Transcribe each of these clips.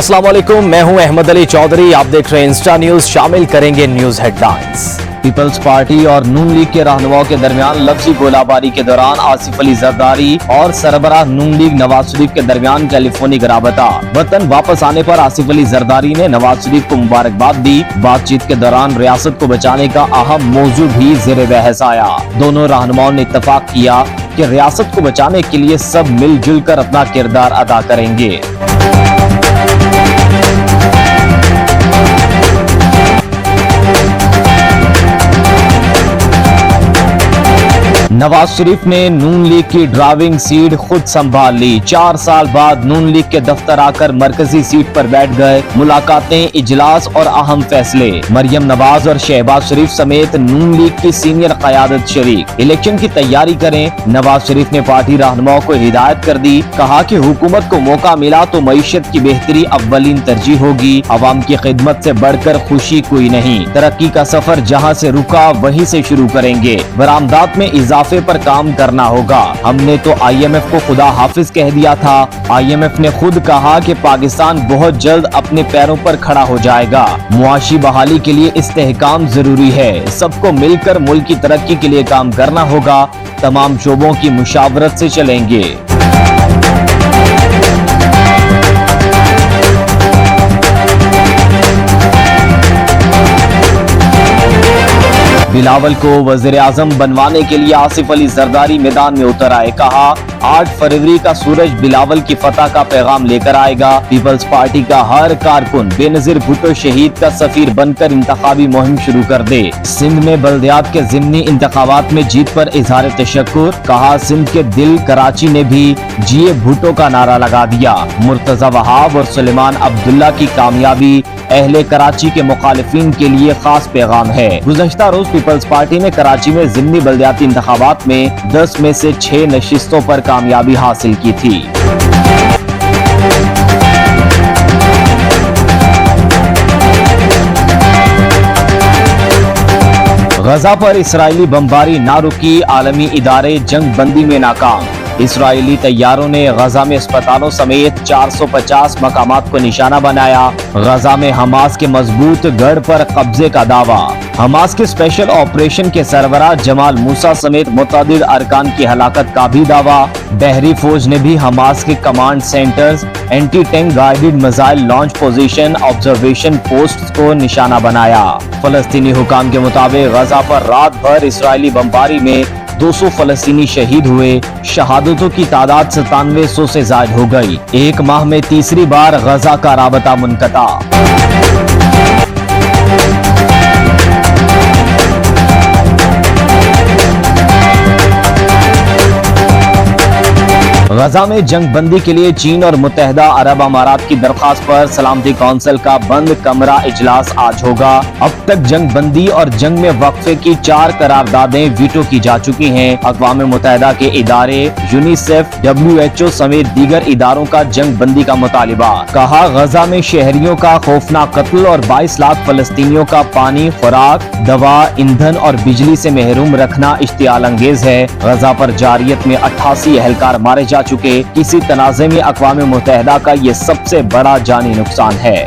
अस्सलाम वालेकुम, मैं हूं अहमद अली चौधरी। आप देख रहे हैं इंस्टा न्यूज। शामिल करेंगे न्यूज हेडलाइंस। पीपल्स पार्टी और नून लीग के रहनुमाओं के दरमियान लफ्जी गोलाबारी के दौरान आसिफ अली जरदारी और सरबराह नून लीग नवाज शरीफ के दरमियान टेलीफोनिक राबता। वतन वापस आने पर आसिफ अली जरदारी ने नवाज शरीफ को मुबारकबाद दी। बातचीत के दौरान रियासत को बचाने का अहम मौजू भी ज़ेरे बहस आया। दोनों रहनुमाओं ने इत्तफाक किया कि रियासत को बचाने के लिए सब मिलजुल कर अपना किरदार अदा करेंगे। नवाज शरीफ ने नून लीग की ड्राइविंग सीट खुद संभाल ली। 4 साल बाद नून लीग के दफ्तर आकर मरकजी सीट पर बैठ गए। मुलाकातें, इजलास और अहम फैसले। मरियम नवाज और शहबाज शरीफ समेत नून लीग की सीनियर क़यादत शरीक। इलेक्शन की तैयारी करें। नवाज शरीफ ने पार्टी रहनुमाओं को हिदायत कर दी। कहा कि हुकूमत को मौका मिला तो मईशत की बेहतरी अव्वलीन तरजीह होगी। अवाम की खिदमत से बढ़कर खुशी कोई नहीं। तरक्की का सफर जहाँ से रुका वहीं से शुरू करेंगे। बरामदात में इजाफे पर काम करना होगा। हमने तो IMF को खुदा हाफिज कह दिया था। IMF ने खुद कहा कि पाकिस्तान बहुत जल्द अपने पैरों पर खड़ा हो जाएगा। मुआशी बहाली के लिए इस्तेहकाम जरूरी है। सबको मिलकर मुल्क की तरक्की के लिए काम करना होगा। तमाम शोबों की मुशावरत से चलेंगे। बिलावल को वज़ीर आज़म बनवाने के लिए आसिफ अली जरदारी मैदान में उतर आए। कहा 8 फरवरी का सूरज बिलावल की फतह का पैगाम लेकर आएगा। पीपल्स पार्टी का हर कारकुन बेनजीर भुट्टो शहीद का सफीर बनकर इंतखाबी मुहिम शुरू कर दे। सिंध में बल्दियात के ज़िमनी इंतखाबात में जीत पर इजहार तशक्कुर। कहा सिंध के दिल कराची ने भी जिए भुट्टो का नारा लगा दिया। मुर्तजा वहाब और सुलेमान अब्दुल्ला की कामयाबी अहले कराची के मुखालिफिन के लिए खास पैगाम है। गुज़श्ता रोज पीपल्स पार्टी ने कराची में ज़िमनी बल्दियाती इंतखाबात में 10 में से 6 नशिस्तों पर कामयाबी हासिल की थी। गजा पर इसराइली बमबारी ना रुकी। आलमी इदारे जंग बंदी में नाकाम। इसराइली तैयारों ने गजा में अस्पतालों समेत 450 मकामात को निशाना बनाया। गजा में हमास के मजबूत गढ़ पर कब्जे का दावा। हमास के स्पेशल ऑपरेशन के सरबराह जमाल मूसा समेत मुतअद्दिद अरकान की हलाकत का भी दावा। बहरी फौज ने भी हमास के command centres, anti tank guided missile launch position, observation post को निशाना बनाया। फलस्तीनी हुकाम के मुताबिक गजा पर रात भर इसराइली बमबारी में 200 फलस्तीनी शहीद हुए। शहादतों की तादाद 9700 से ज्यादा हो गई। एक माह में तीसरी बार गजा का राबता मुनक़ता। गजा में जंग बंदी के लिए चीन और मुत्तहिदा अरब अमारात की दरख्वास्त पर सलामती कौंसिल का बंद कमरा इजलास आज होगा। अब तक जंग बंदी और जंग में वक्फे की 4 करारदादें वीटो की जा चुकी हैं। अक़वाम मुत्तहिदा के इदारे, यूनिसेफ, WHO समेत दीगर इदारों का जंग बंदी का मुतालिबा। कहा गजा में शहरियों का खौफनाक कत्ल और 22 लाख फलस्तीनियों का पानी, खुराक, दवा, ईंधन और बिजली से महरूम रखना इश्तियाल अंगेज है। गजा पर जारियत में 88 एहलकार मारे जा चुके। किसी तनाज़े में अक़वाम मुत्तहिदा का ये सबसे बड़ा जानी नुकसान है।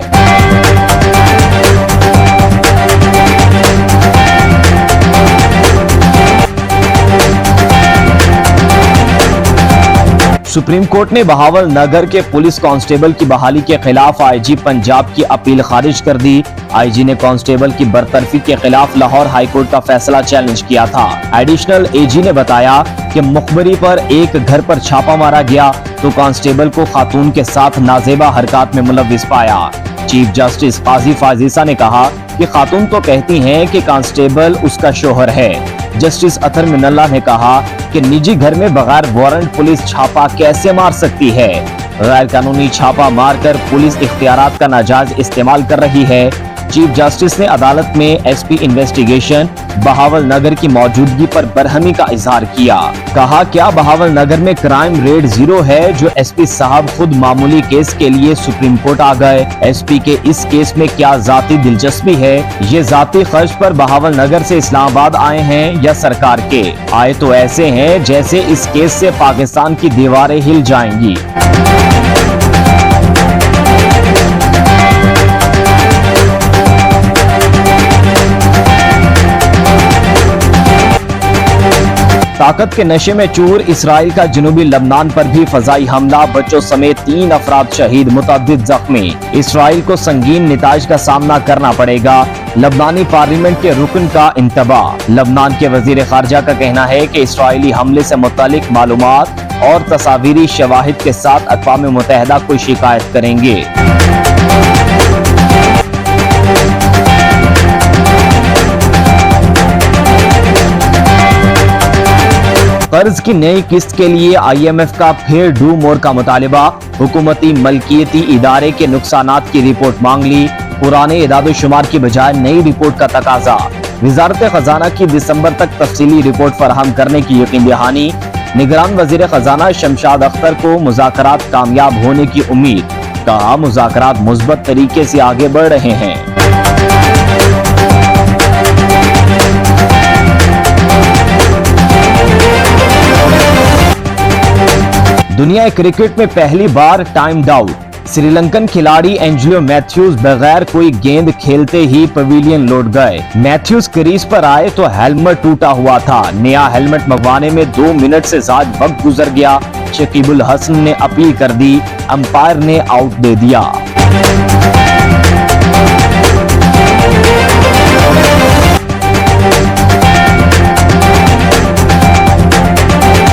सुप्रीम कोर्ट ने बहावल नगर के पुलिस कांस्टेबल की बहाली के खिलाफ IG पंजाब की अपील खारिज कर दी। IG ने कांस्टेबल की बरतरफी के खिलाफ लाहौर हाई कोर्ट का फैसला चैलेंज किया था। एडिशनल AG ने बताया कि मुखबरी पर एक घर पर छापा मारा गया तो कांस्टेबल को खातून के साथ नाजेबा हरकत में मुलव्विस पाया। चीफ जस्टिस काजी फाजीसा ने कहा कि खातून तो कहती हैं कि कांस्टेबल उसका शोहर है। जस्टिस अतर मिनल्ला ने कहा कि निजी घर में बगैर वारंट पुलिस छापा कैसे मार सकती है। गैर कानूनी छापा मारकर पुलिस इख्तियारात का नाजायज इस्तेमाल कर रही है। चीफ जस्टिस ने अदालत में SP इन्वेस्टिगेशन बहावल नगर की मौजूदगी पर बरहमी का इजहार किया। कहा क्या बहावल नगर में क्राइम रेट 0 है जो SP साहब खुद मामूली केस के लिए सुप्रीम कोर्ट आ गए। SP के इस केस में क्या जाती दिलचस्पी है? ये जाती खर्च पर बहावल नगर से इस्लामाबाद आए हैं या सरकार के? आए तो ऐसे हैं जैसे इस केस से पाकिस्तान की दीवारें हिल जाएंगी। ताकत के नशे में चूर इसराइल का जनूबी लबनान पर भी फजाई हमला, बच्चों समेत 3 अफराद शहीद, मुतअद्दिद जख्मी। इसराइल को संगीन निताज का सामना करना पड़ेगा, लबनानी पार्लियामेंट के रुकन का इंतबाह। लबनान के वजीर खारजा का कहना है कि इसराइली हमले से मुतालिक मालूमात और तस्वीरी शवाहिद के साथ अक़वाम मुत्तहिदा को शिकायत करेंगे। कर्ज की नई किस्त के लिए IMF का फिर डू मोर का मुतालिबा, हुकूमती मलकियती इदारे के नुकसानात की रिपोर्ट मांग ली, पुराने इदाद-ओ-शुमार की बजाय नई रिपोर्ट का तकाजा। वजारत खजाना की दिसंबर तक तफसीली रिपोर्ट फराहम करने की यकीन दहानी। निगरान वजीर खजाना शमशाद अख्तर को मुज़ाकरात कामयाब होने की उम्मीद, कहा मुज़ाकरात मुस्बत तरीके से आगे बढ़ रहे हैं। दुनिया क्रिकेट में पहली बार टाइम्ड आउट, श्रीलंकन खिलाड़ी एंजेलो मैथ्यूज बगैर कोई गेंद खेलते ही पवेलियन लौट गए। मैथ्यूज क्रीज पर आए तो हेलमेट टूटा हुआ था, नया हेलमेट मंगवाने में 2 मिनट से ज्यादा वक्त गुजर गया। शकीब उल हसन ने अपील कर दी, अंपायर ने आउट दे दिया।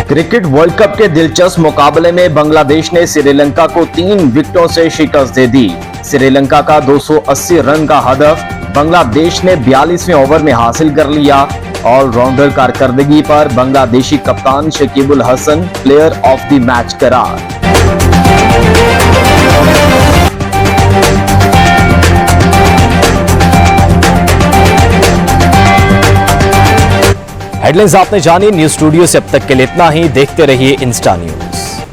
क्रिकेट वर्ल्ड कप के दिलचस्प मुकाबले में बांग्लादेश ने श्रीलंका को 3 विकेटों से शिकस्त दे दी। श्रीलंका का 280 रन का हदफ बांग्लादेश ने 42वें ओवर में हासिल कर लिया। ऑलराउंडर कारकर्दगी पर बांग्लादेशी कप्तान Shakib ul Hasan player of the match करार। हेडलाइंस आपने जानी। न्यूज स्टूडियो से अब तक के लिए इतना ही। देखते रहिए इंस्टा न्यूज।